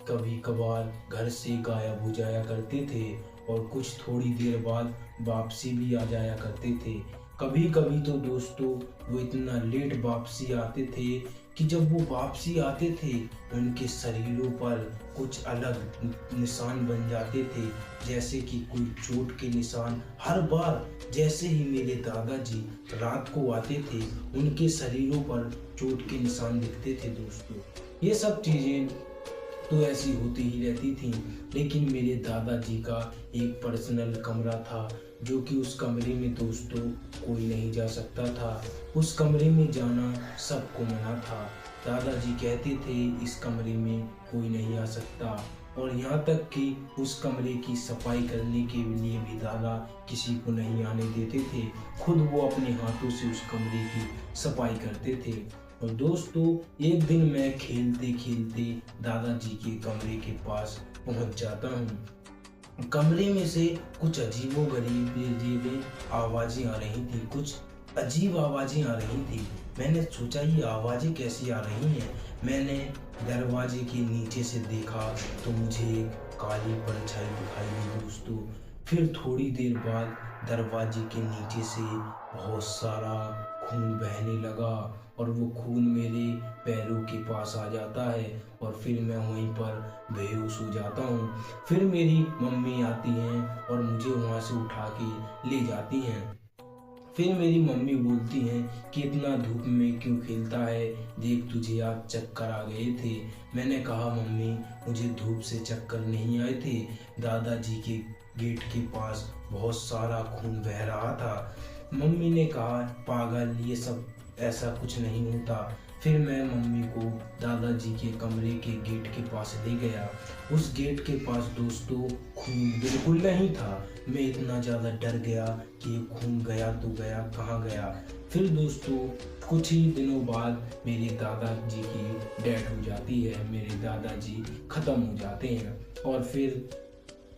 कभी कभार घर से गायब हो जाया करते थे और कुछ थोड़ी देर बाद वापसी भी आ जाया करते थे। कभी कभी तो दोस्तों वो इतना लेट वापसी आते थे कि जब वो वापसी आते थे उनके शरीरों पर कुछ अलग निशान बन जाते थे, जैसे कि कोई चोट के निशान। हर बार जैसे ही मेरे दादाजी रात को आते थे उनके शरीरों पर चोट के निशान दिखते थे दोस्तों। ये सब चीज़ें तो ऐसी होती ही रहती थी, लेकिन मेरे दादाजी का एक पर्सनल कमरा था जो कि उस कमरे में दोस्तों कोई नहीं जा सकता था। उस कमरे में जाना सबको मना था। दादाजी कहते थे इस कमरे में कोई नहीं आ सकता, और यहाँ तक कि उस कमरे की सफाई करने के लिए भी दादा किसी को नहीं आने देते थे। खुद वो अपने हाथों से उस कमरे की सफाई करते थे। और दोस्तों एक दिन मैं खेलते खेलते दादाजी के कमरे के पास पहुंच जाता हूं। कमरे में से कुछ अजीबो-गरीब आवाजें आ रही थी, कुछ अजीब आवाजें आ रही थी। मैंने सोचा ये आवाजें कैसी आ रही हैं। मैंने दरवाजे के नीचे से देखा तो मुझे एक काली परछाई दिखाई दी दोस्तों। फिर थोड़ी देर बाद दरवाजे के नीचे से बहुत सारा खून बहने लगा और वो खून मेरे पैरों के पास आ जाता है और फिर मैं वहीं पर बेहोश हो जाता हूँ। फिर मेरी मम्मी आती हैं और मुझे वहाँ से उठा के ले जाती हैं। फिर मेरी मम्मी बोलती हैं कि इतना धूप में क्यों खेलता है, देख तुझे आज चक्कर आ गए थे। मैंने कहा मम्मी मुझे धूप से चक्कर नहीं आए थे, दादाजी के गेट के पास बहुत सारा खून बह रहा था। मम्मी ने कहा पागल ये सब ऐसा कुछ नहीं होता। फिर मैं मम्मी को दादाजी के कमरे के गेट के पास ले गया। उस गेट के पास दोस्तों खून बिल्कुल नहीं था। मैं इतना ज़्यादा डर गया कि ये खून गया तो गया कहाँ गया। फिर दोस्तों कुछ ही दिनों बाद मेरे दादाजी की डेथ हो जाती है, मेरे दादाजी ख़त्म हो जाते हैं और फिर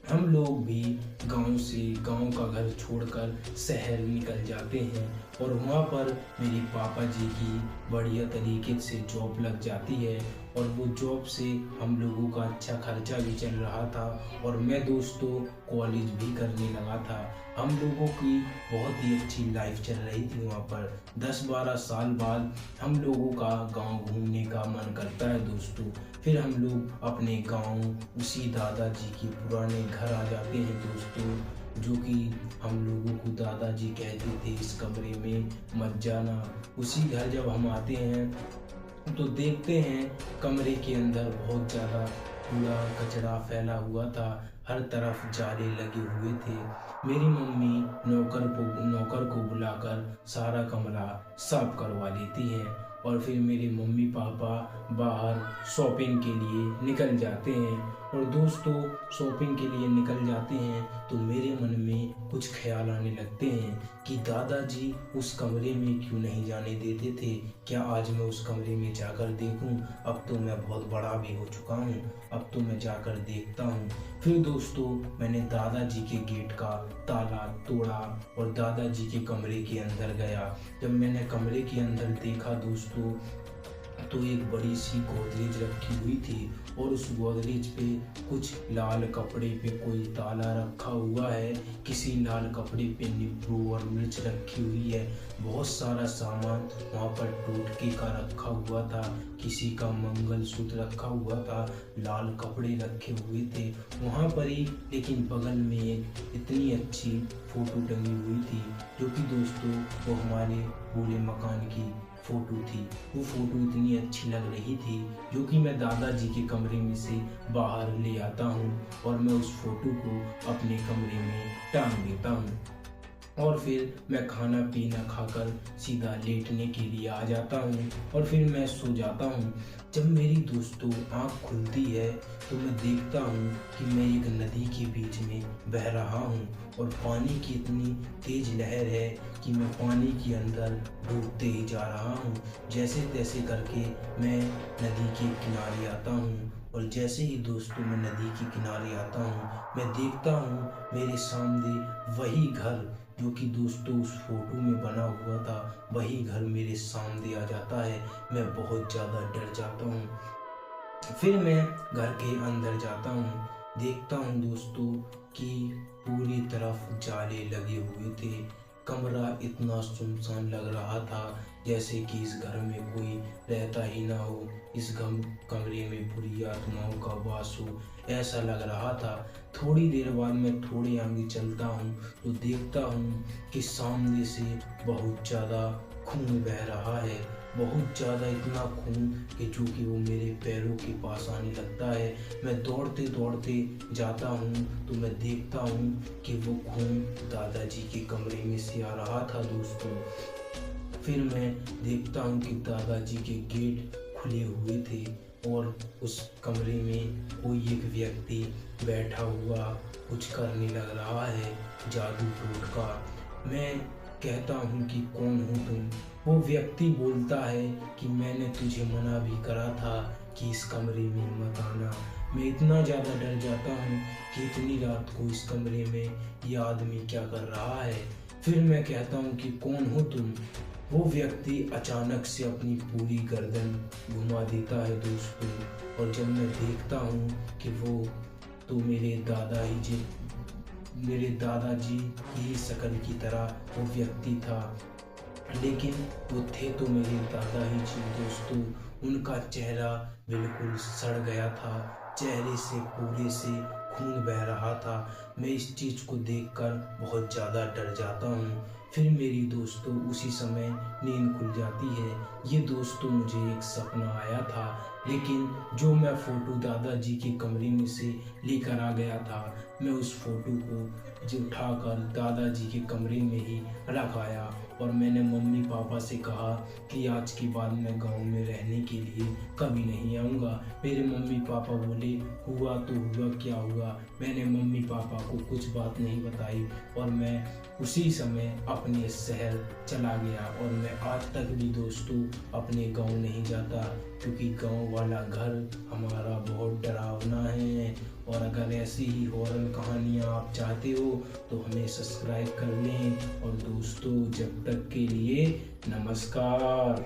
हम लोग भी गांव का घर छोड़कर शहर निकल जाते हैं और वहाँ पर मेरे पापा जी की बढ़िया तरीके से जॉब लग जाती है और वो जॉब से हम लोगों का अच्छा खर्चा भी चल रहा था और मैं दोस्तों कॉलेज भी करने लगा था। हम लोगों की बहुत ही अच्छी लाइफ चल रही थी वहाँ पर। 10-12 साल बाद हम लोगों का गांव घूमने का मन करता है दोस्तों। फिर हम लोग अपने गांव उसी दादाजी के पुराने घर आ जाते हैं दोस्तों, जो कि हम लोगों को दादाजी कहते थे इस कमरे में मत जाना। उसी घर जब हम आते हैं तो देखते हैं कमरे के अंदर बहुत ज़्यादा कूड़ा कचरा फैला हुआ था, हर तरफ जाले लगे हुए थे। मेरी मम्मी नौकर को बुलाकर सारा कमरा साफ करवा लेती है और फिर मेरे मम्मी पापा बाहर शॉपिंग के लिए निकल जाते हैं। और दोस्तों शॉपिंग के लिए निकल जाते हैं तो मेरे मन में कुछ ख्याल आने लगते हैं कि दादाजी उस कमरे में क्यों नहीं जाने देते थे। क्या आज मैं उस कमरे में जाकर देखूं? अब तो मैं बहुत बड़ा भी हो चुका हूं, अब तो मैं जाकर देखता हूं। फिर दोस्तों मैंने दादाजी के गेट का ताला तोड़ा और दादाजी के कमरे के अंदर गया। जब मैंने कमरे के अंदर देखा दोस्तों तो एक बड़ी सी गोदरेज रखी हुई थी और उस गोदरेज पे कुछ लाल कपड़े पे कोई ताला रखा हुआ है, किसी लाल कपड़े पे नींबू और मिर्च रखी हुई है। बहुत सारा सामान वहाँ पर टोटके का रखा हुआ था, किसी का मंगलसूत्र रखा हुआ था, लाल कपड़े रखे हुए थे वहाँ पर ही। लेकिन बगल में एक इतनी अच्छी फोटो टंगी हुई थी जो कि दोस्तों वो हमारे पूरे मकान की फोटो थी। वो फोटो इतनी अच्छी लग रही थी जो कि मैं दादाजी के कमरे में से बाहर ले आता हूँ और मैं उस फोटो को अपने कमरे में टांग देता हूँ और फिर मैं खाना पीना खाकर सीधा लेटने के लिए आ जाता हूँ और फिर मैं सो जाता हूँ। जब मेरी दोस्तों आँख खुलती है तो मैं देखता हूँ कि मैं एक नदी के बीच में बह रहा हूँ और पानी की इतनी तेज लहर है कि मैं पानी के अंदर डूबते ही जा रहा हूँ। जैसे तैसे करके मैं नदी के किनारे आता हूँ और जैसे ही दोस्तों मैं नदी के किनारे आता हूँ मैं देखता हूँ मेरे सामने वही घर जो कि दोस्तों उस फोटो में बना हुआ था, वही घर मेरे सामने आ जाता है। मैं बहुत ज़्यादा डर जाता हूँ फिर मैं घर के अंदर जाता हूँ, देखता हूँ दोस्तों कि पूरी तरफ जाले लगे हुए थे। कमरा इतना सुनसान लग रहा था जैसे कि इस घर में कोई रहता ही ना हो, इस कमरे में बुरी आत्माओं का वास हो, ऐसा लग रहा था। थोड़ी देर बाद मैं थोड़े आगे चलता हूँ तो देखता हूँ कि सामने से बहुत ज़्यादा खून बह रहा है, बहुत ज़्यादा, इतना खून कि जो कि वो मेरे पैरों के पास आने लगता है। मैं दौड़ते दौड़ते जाता हूँ तो मैं देखता हूँ कि वो खून दादाजी के कमरे में से आ रहा था दोस्तों। फिर मैं देखता हूँ कि दादाजी के गेट खुले हुए थे और उस कमरे में कोई एक व्यक्ति बैठा हुआ कुछ करने लग रहा है, जादू टोटका। मैं कहता हूँ कि कौन हो तुम? वो व्यक्ति बोलता है कि मैंने तुझे मना भी करा था कि इस कमरे में मत आना। मैं इतना ज़्यादा डर जाता हूँ कि इतनी रात को इस कमरे में ये आदमी क्या कर रहा है। फिर मैं कहता हूँ कि कौन हो तुम? वो व्यक्ति अचानक से अपनी पूरी गर्दन घुमा देता है दोस्तों, और जब मैं देखता हूँ कि वो तो मेरे दादाजी की शक्ल की तरह वो व्यक्ति था, लेकिन वो थे तो मेरे दादा ही जी दोस्तों। उनका चेहरा बिल्कुल सड़ गया था, चेहरे से पूरे से खून बह रहा था। मैं इस चीज़ को देखकर बहुत ज़्यादा डर जाता हूँ। फिर मेरी दोस्तों उसी समय नींद खुल जाती है। ये दोस्तों मुझे एक सपना आया था, लेकिन जो मैं फ़ोटो दादाजी के कमरे में से लेकर आ गया था, मैं उस फ़ोटो को जो उठाकर दादाजी के कमरे में ही रख आया, और मैंने मम्मी पापा से कहा कि आज के बाद मैं गांव में रहने के लिए कभी नहीं आऊँगा। मेरे मम्मी पापा बोले हुआ तो हुआ, क्या हुआ? मैंने मम्मी पापा को कुछ बात नहीं बताई और मैं उसी समय अपने शहर चला गया। और मैं आज तक भी दोस्तों अपने गांव नहीं जाता, क्योंकि गांव वाला घर हमारा बहुत डरावना है। और अगर ऐसी ही हॉरर कहानियाँ आप चाहते हो तो हमें सब्सक्राइब कर लें। और दोस्तों जब तक के लिए नमस्कार।